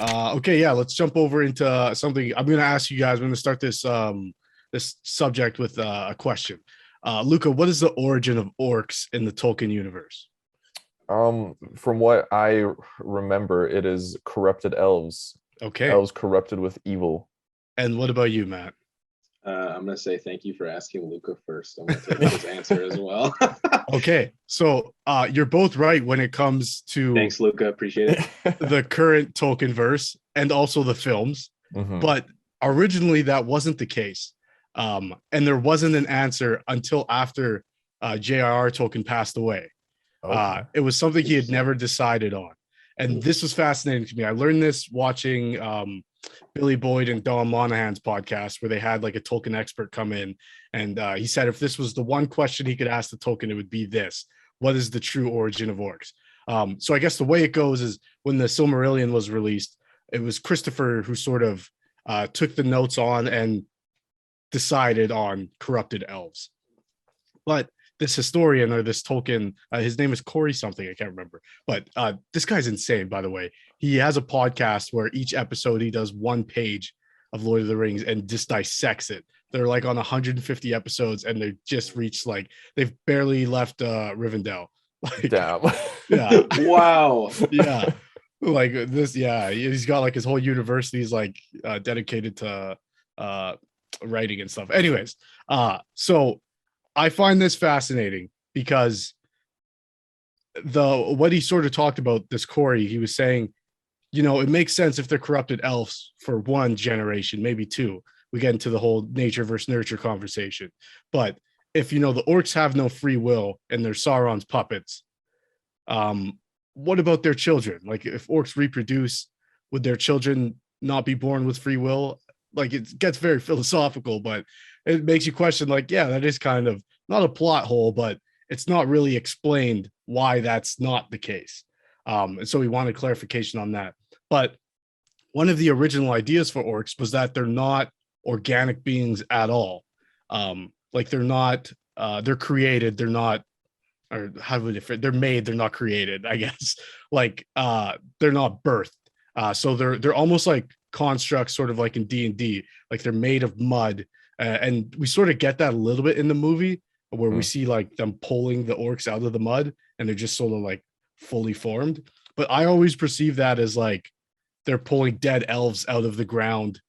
Okay, yeah, let's jump over into something. I'm going to ask you guys. I'm going to start this subject with a question. Luca, what is the origin of orcs in the Tolkien universe? From what I remember, it is corrupted elves. Okay, Elves corrupted with evil. and what about you, Matt? I'm going to say thank you for asking Luca first. I'm going to take his answer as well. Okay, so you're both right when it comes to Thanks, Luca. Appreciate it. the current Tolkien verse and also the films, Mhm. but originally that wasn't the case. And there wasn't an answer until after J.R.R. Tolkien passed away. Okay. It was something he had never decided on. And this was fascinating to me. I learned this watching Billy Boyd and Don Monahan's podcast, where they had like a Tolkien expert come in. And he said if this was the one question he could ask the Tolkien, it would be this: what is the true origin of orcs? So I guess the way it goes is when the Silmarillion was released, it was Christopher who sort of took the notes on and decided on corrupted elves. But this historian or this Tolkien, his name is Corey something, I can't remember. But this guy's insane, by the way. He has a podcast where each episode he does one page of Lord of the Rings and just dissects it. They're like on 150 episodes and they just reached like they've barely left Rivendell. Like, Damn. yeah, Wow. yeah, like this, yeah. He's got like his whole university is like dedicated to uh writing and stuff. Anyways, so I find this fascinating because the what he sort of talked about this Corey, he was saying, you know, it makes sense if they're corrupted elves for one generation, maybe two. We get into the whole nature versus nurture conversation. But if you know the orcs have no free will and they're Sauron's puppets, what about their children? Like if orcs reproduce, would their children not be born with free will? Like it gets very philosophical, but it makes you question, like, yeah, that is kind of not a plot hole, but it's not really explained why that's not the case. And so we wanted clarification on that. But one of the original ideas for orcs was that they're not organic beings at all. Like they're not, they're created, they're not, or how would it, they're made, they're not created, I guess. Like they're not birthed. So they're almost like constructs, sort of like in D&D, like they're made of mud. And we sort of get that a little bit in the movie where we Hmm. see like them pulling the orcs out of the mud and they're just sort of like fully formed. But I always perceive that as like they're pulling dead elves out of the ground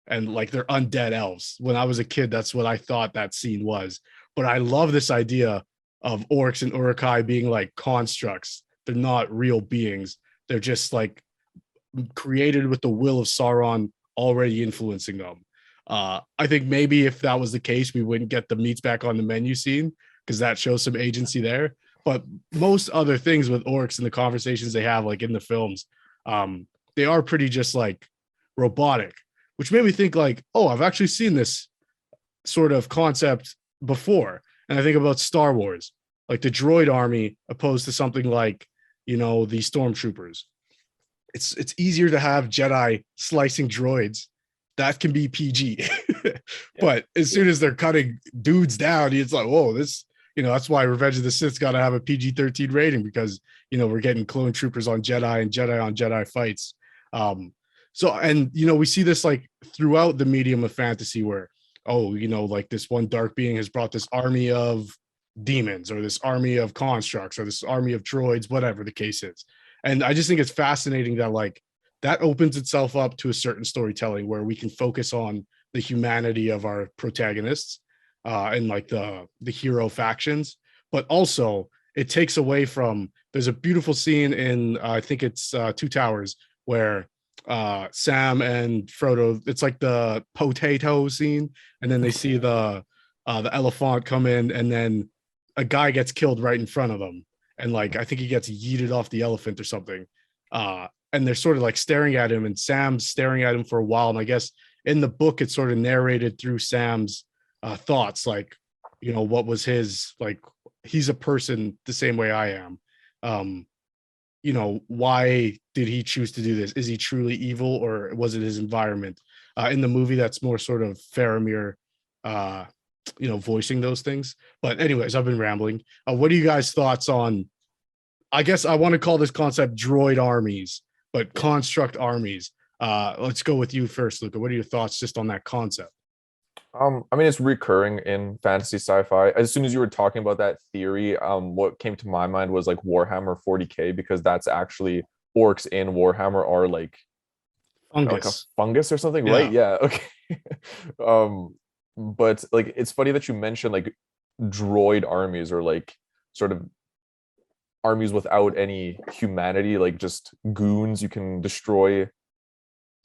and like they're undead elves. When I was a kid, that's what I thought that scene was. But I love this idea of orcs and uruk-hai being like constructs. They're not real beings. They're just like created with the will of Sauron already influencing them. I think maybe if that was the case, we wouldn't get the meats back on the menu scene because that shows some agency there. But most other things with orcs and the conversations they have, like in the films, they are pretty just like robotic, which made me think like, oh, I've actually seen this sort of concept before. And I think about Star Wars, like the droid army opposed to something like, you know, the stormtroopers. It's easier to have Jedi slicing droids that can be PG. But as soon as they're cutting dudes down, it's like, whoa, this, you know, that's why Revenge of the Sith's got to have a PG-13 rating because, you know, we're getting clone troopers on Jedi and Jedi on Jedi fights. So, and, you know, we see this like throughout the medium of fantasy where, oh, you know, like this one dark being has brought this army of demons or this army of constructs or this army of droids, whatever the case is. And I just think it's fascinating that like that opens itself up to a certain storytelling where we can focus on the humanity of our protagonists and like the hero factions, but also it takes away from. There's a beautiful scene in I think it's Two Towers where Sam and Frodo. It's like the potato scene, and then they see the elephant come in, and then a guy gets killed right in front of them, and like I think he gets yeeted off the elephant or something. And they're sort of like staring at him, and Sam's staring at him for a while. And I guess in the book, it's sort of narrated through Sam's thoughts, like, you know, what was his, like, he's a person the same way I am. You know, why did he choose to do this? Is he truly evil or was it his environment? In the movie, that's more sort of Faramir, uh, you know, voicing those things. But anyways, I've been rambling. What are you guys' thoughts on, I guess I want to call this concept droid armies, but construct armies. Let's go with you first, Luca. What are your thoughts just on that concept? I mean, it's recurring in fantasy sci-fi. As soon as you were talking about that theory, what came to my mind was like Warhammer 40K, because that's actually orcs in Warhammer are like a Fungus. fungus or something, Yeah. right? Yeah, okay. um, but like it's funny that you mentioned like droid armies, or like sort of armies without any humanity, like just goons you can destroy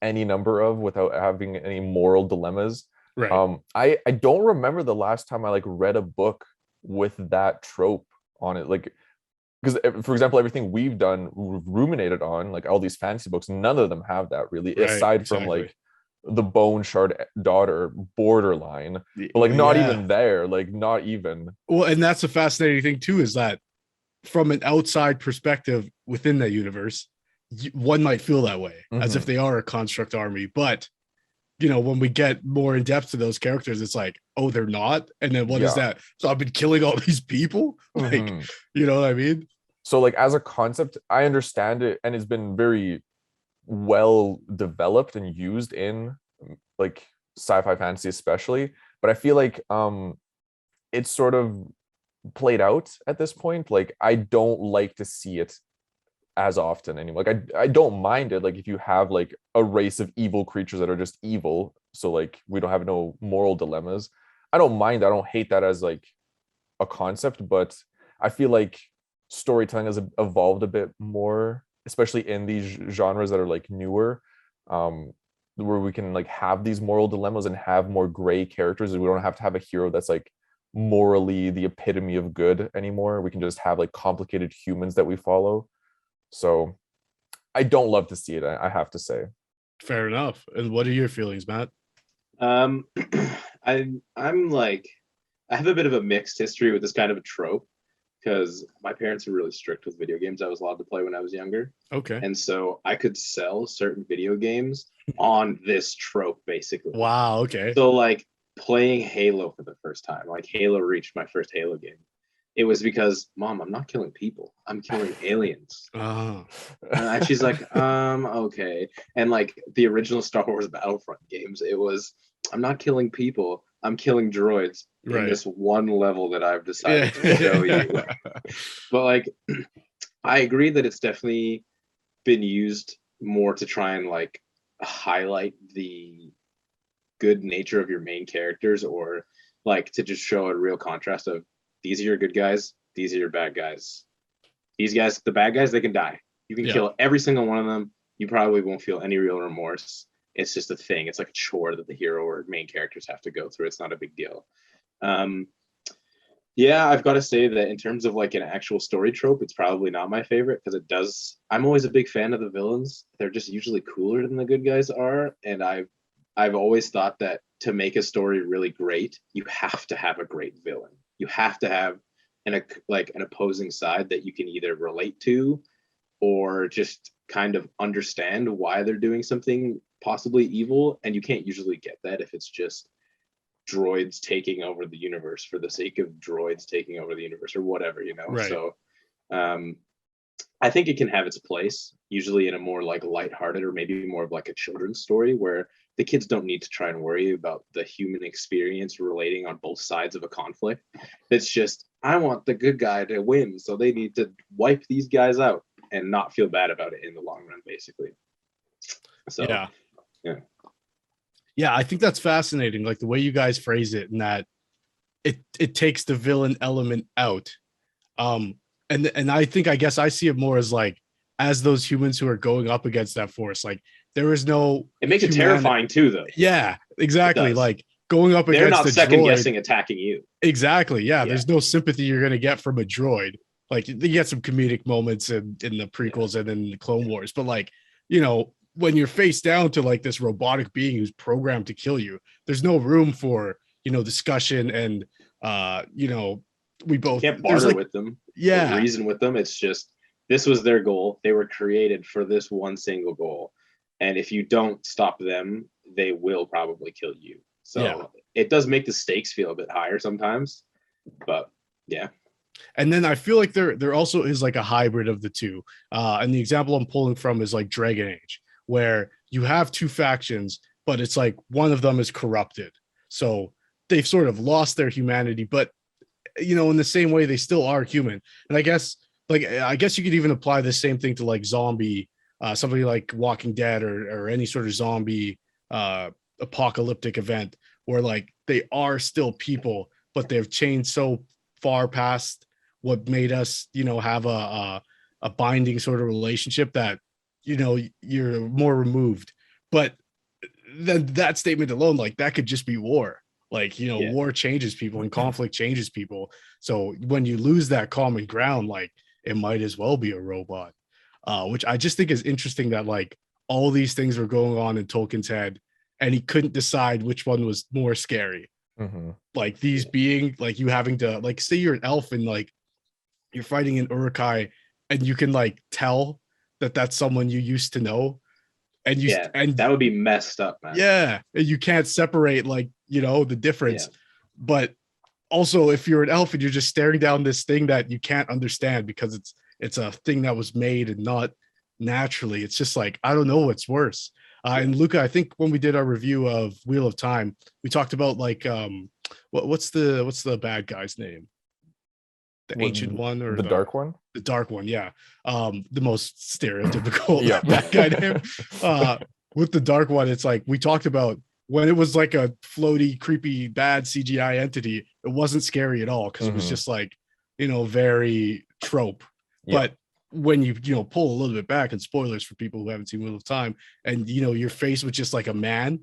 any number of without having any moral dilemmas. Right. I don't remember the last time I like read a book with that trope on it, like, because for example, everything we've done, ruminated on, like all these fantasy books, none of them have that really, Right, aside from exactly. like the bone shard daughter, borderline, but like not Yeah. even there, like not even. Well, and that's a fascinating thing too, is that from an outside perspective within that universe, one might feel that way, as if Mhm. they are a construct army. But when we get more in depth to those characters, it's like, oh, they're not. And then what is Yeah. that? So I've been killing all these people. Like, Mhm. you know what I mean? So like as a concept, I understand it, and it's been very well developed and used in like sci-fi fantasy especially, but I feel like it's sort of played out at this point. Like I don't like to see it as often anymore. Like I don't mind it, like if you have like a race of evil creatures that are just evil, so like we don't have no moral dilemmas. I don't mind, I don't hate that as like a concept, but I feel like storytelling has evolved a bit more, especially in these genres that are like newer, um, where we can like have these moral dilemmas and have more gray characters, and we don't have to have a hero that's like morally the epitome of good anymore. We can just have like complicated humans that we follow. So I don't love to see it, I have to say. Fair enough. And what are your feelings, Matt? Um, I'm like, I have a bit of a mixed history with this kind of a trope because my parents were really strict with video games I was allowed to play when I was younger. Okay. And so I could sell certain video games on this trope, basically. Wow. Okay. So, like, playing Halo for the first time, like Halo reached my first Halo game. It was because, Mom, I'm not killing people. I'm killing aliens. Oh, And she's like, okay. And like the original Star Wars Battlefront games, it was, I'm not killing people. I'm killing droids in right. this one level that I've Yeah. decided to show you. But like, I agree that it's definitely been used more to try and like highlight the good nature of your main characters, or like to just show a real contrast of these are your good guys, these are your bad guys. These guys, the bad guys, they can die. You can Yeah. kill every single one of them. You probably won't feel any real remorse. It's just a thing. It's like a chore that the hero or main characters have to go through. It's not a big deal. Um, yeah, I've got to say that in terms of like an actual story trope, it's probably not my favorite because it does. I'm always a big fan of the villains. They're just usually cooler than the good guys are, and I've always thought that to make a story really great, you have to have a great villain. You have to have an opposing side that you can either relate to or just kind of understand why they're doing something possibly evil. And you can't usually get that if it's just droids taking over the universe for the sake of droids taking over the universe or whatever, Right. So I think it can have its place, usually in a more like lighthearted or maybe more of like a children's story where the kids don't need to try and worry about the human experience relating on both sides of a conflict. It's just, I want the good guy to win, so they need to wipe these guys out and not feel bad about it in the long run, basically. So, yeah. Yeah, I think that's fascinating, like the way you guys phrase it, and that it takes the villain element out. And I think, I guess I see it more as like, as those humans who are going up against that force, like there is no, it makes it terrifying too, though. Yeah, exactly. Like going up They're against not a second droid, guessing attacking you. Exactly. Yeah, Yeah. there's no sympathy you're gonna get from a droid. Like you get some comedic moments in the prequels and in the Clone Wars, but like, when you're face down to like this robotic being who's programmed to kill you, there's no room for discussion and we both You can't barter with them. Yeah, reason with them. It's just, this was their goal. They were created for this one single goal, and if you don't stop them, they will probably kill you. So it does make the stakes feel a bit higher sometimes, but yeah. And then I feel like there also is like a hybrid of the two. And the example I'm pulling from is like Dragon Age, where you have two factions, but it's like one of them is corrupted. So they've sort of lost their humanity, but in the same way they still are human. And I guess you could even apply the same thing to like zombie, somebody like Walking Dead or any sort of zombie apocalyptic event where like they are still people, but they've changed so far past what made us, have a binding sort of relationship that, you're more removed. But then that statement alone, like that could just be war. Like, war changes people and conflict changes people. So when you lose that common ground, like it might as well be a robot, which I just think is interesting that like all these things were going on in Tolkien's head and he couldn't decide which one was more scary. Like these being like you having to like say you're an elf and like you're fighting an uruk-hai and you can like tell that that's someone you used to know and and that would be messed up, man. Yeah, and you can't separate like the difference. But also if you're an elf and you're just staring down this thing that you can't understand because it's a thing that was made and not naturally, it's just like I don't know what's worse. And Luca, I think when we did our review of Wheel of Time, we talked about like what's the bad guy's name? The ancient one or the dark one? The dark one, yeah. The most stereotypical bad guy name. With the dark one, it's like we talked about when it was like a floaty, creepy, bad CGI entity, it wasn't scary at all because it was just like, very trope. But when you pull a little bit back, and spoilers for people who haven't seen Wheel of Time, and you're faced with just like a man,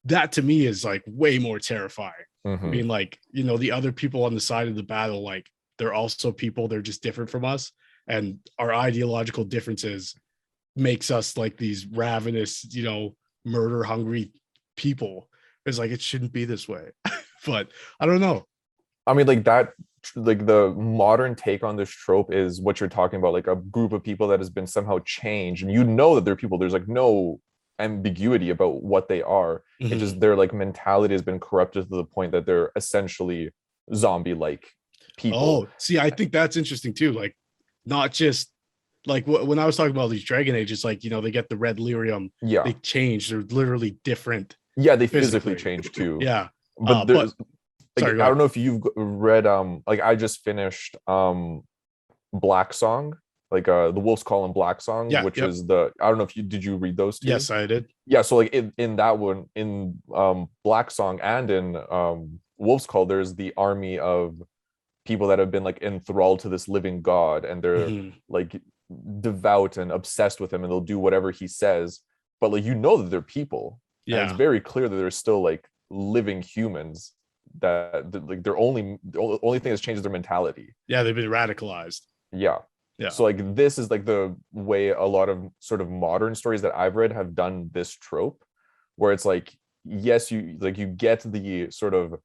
that to me is like way more terrifying. I mean, like, the other people on the side of the battle, like they're also people, they're just different from us. And our ideological differences makes us like these ravenous, murder hungry people. It's like, it shouldn't be this way. But I don't know. I mean, like that, like the modern take on this trope is what you're talking about, like a group of people that has been somehow changed. And that they're people, there's like no ambiguity about what they are. It's just their like mentality has been corrupted to the point that they're essentially zombie-like people. Oh, see, I think that's interesting too. Like, not just like when I was talking about these Dragon Age, it's like, they get the red lyrium. Yeah. They change. They're literally different. Yeah, they physically change too. Yeah. But there's sorry, I don't know if you've read like I just finished Black Song, like the Wolf's Call and Black Song, which is I don't know if did you read those two? Yes, I did. Yeah, so like in that one, in Black Song and in Wolf's Call, there's the army of people that have been like enthralled to this living god, and they're like devout and obsessed with him, and they'll do whatever he says. But like that they're people. Yeah, and it's very clear that they're still like living humans. That like the only thing that's changed is their mentality. Yeah, they've been radicalized. Yeah. So like this is like the way a lot of sort of modern stories that I've read have done this trope, where it's like, yes, you get the sort of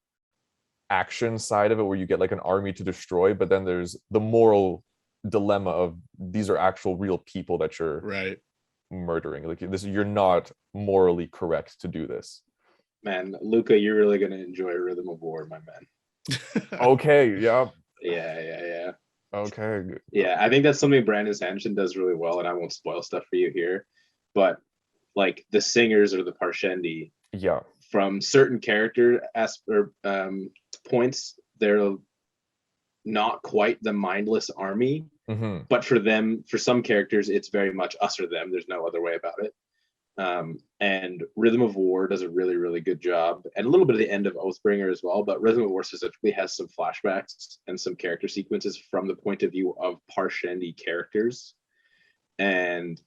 action side of it where you get like an army to destroy, but then there's the moral dilemma of these are actual real people that you're murdering. Like this, you're not morally correct to do this. Man, Luca, you're really gonna enjoy Rhythm of War, my man. Okay, yeah. Yeah. Okay. Yeah, I think that's something Brandon Sanderson does really well, and I won't spoil stuff for you here. But like the singers or the Parshendi, from certain character points, they're not quite the mindless army. But for some characters, it's very much us or them. There's no other way about it. And Rhythm of War does a really, really good job, and a little bit of the end of Oathbringer as well. But Rhythm of War specifically has some flashbacks and some character sequences from the point of view of Parshendi characters, and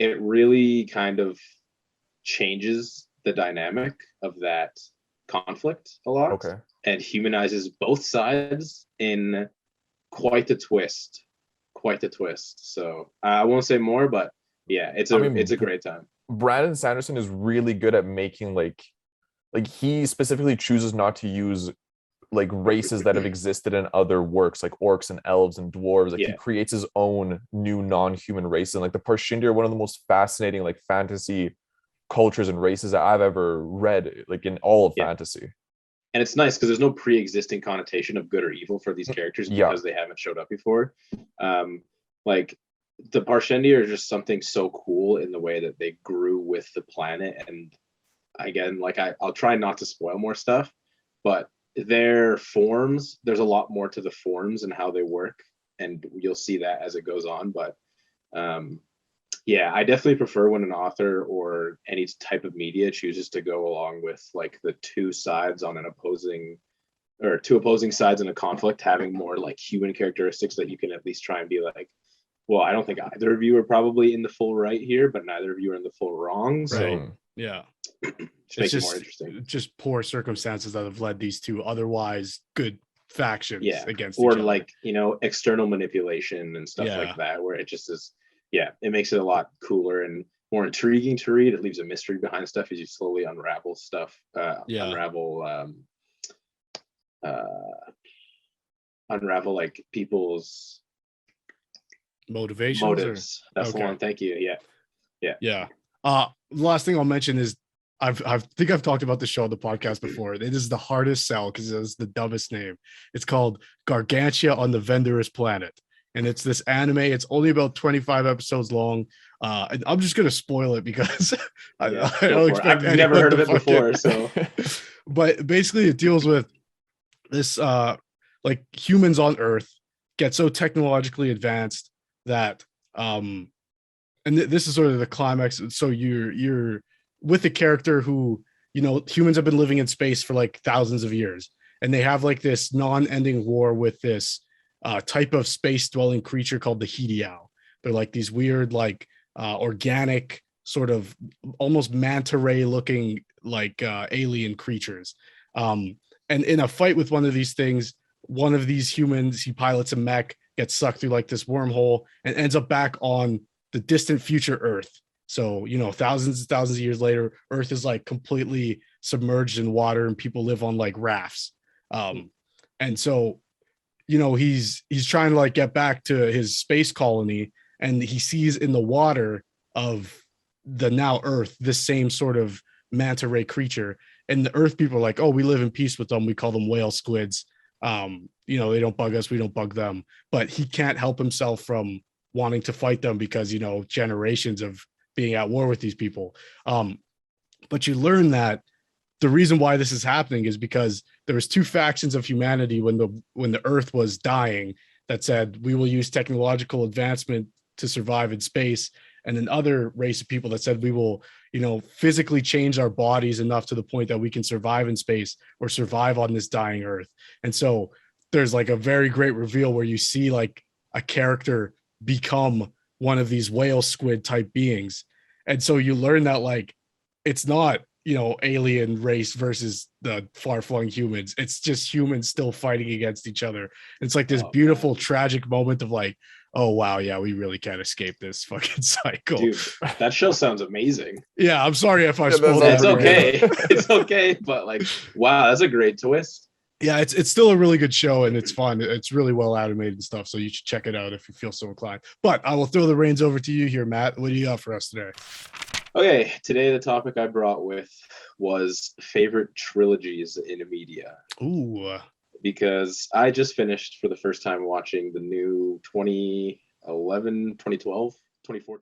it really kind of changes the dynamic of that conflict a lot, and humanizes both sides in quite a twist. So I won't say more, but yeah, it's a great time. Brandon Sanderson is really good at making like he specifically chooses not to use like races that have existed in other works, like orcs and elves and dwarves. Like he creates his own new non-human races. And like the Parshendi are one of the most fascinating like fantasy cultures and races that I've ever read, like in all of fantasy. And it's nice because there's no pre-existing connotation of good or evil for these characters because they haven't showed up before. Like the Parshendi are just something so cool in the way that they grew with the planet. And again, like I'll try not to spoil more stuff, but their forms, there's a lot more to the forms and how they work, and you'll see that as it goes on. But yeah, I definitely prefer when an author or any type of media chooses to go along with like the two sides on an opposing, or two opposing sides in a conflict, having more like human characteristics that you can at least try and be like, well, I don't think either of you are probably in the full right here, but neither of you are in the full wrong. So Right. Yeah. just make it more interesting. Just poor circumstances that have led these two otherwise good factions Yeah. against Or each other. like, you know, external manipulation and stuff Yeah. like that, where it just is, yeah, it makes it a lot cooler and more intriguing to read. It leaves a mystery behind stuff as you slowly unravel stuff, unravel like people's motivations. motives. That's the one. Thank you. Yeah. The last thing I'll mention is I think I've talked about the show on the podcast before. It is the hardest sell because it is the dumbest name. It's called Gargantia on the Vendorous Planet, and it's this anime. It's only about 25 episodes long. And I'm just gonna spoil it because I don't expect I've never heard of it before. So, but basically, it deals with this like humans on Earth get so technologically advanced that and this is sort of the climax. So you're with a character who, you know, humans have been living in space for like thousands of years, and they have like this non-ending war with this type of space-dwelling creature called the Hideow. They're like these weird, like organic, sort of almost manta ray looking like alien creatures. And in a fight with one of these things, one of these humans, he pilots a mech, gets sucked through like this wormhole, and ends up back on the distant future Earth. So, you know, thousands and thousands of years later, Earth is like completely submerged in water and people live on like rafts. And so, you know, he's trying to like get back to his space colony, and he sees in the water of the now Earth this same sort of manta ray creature. And the Earth people are like, oh, we live in peace with them. We call them whale squids. You know, they don't bug us, we don't bug them. But he can't help himself from wanting to fight them because, you know, generations of being at war with these people. But you learn that the reason why this is happening is because there was two factions of humanity when the Earth was dying that said we will use technological advancement to survive in space, and another race of people that said we will, you know, physically change our bodies enough to the point that we can survive in space or survive on this dying Earth. And so there's like a very great reveal where you see like a character become one of these whale squid type beings. And so you learn that like it's not, you know, alien race versus the far-flung humans. It's just humans still fighting against each other. It's like this beautiful, tragic moment of like, oh wow, yeah, we really can't escape this fucking cycle. Dude, that show sounds amazing. Yeah, I'm sorry if I spoiled it. It's okay. It's okay. But like, wow, that's a great twist. Yeah, it's still a really good show and it's fun. It's really well animated and stuff. So you should check it out if you feel so inclined. But I will throw the reins over to you here, Matt. What do you got for us today? Okay, today the topic I brought with was favorite trilogies in media. Ooh. Because I just finished for the first time watching the new 2011, 2012, 2014.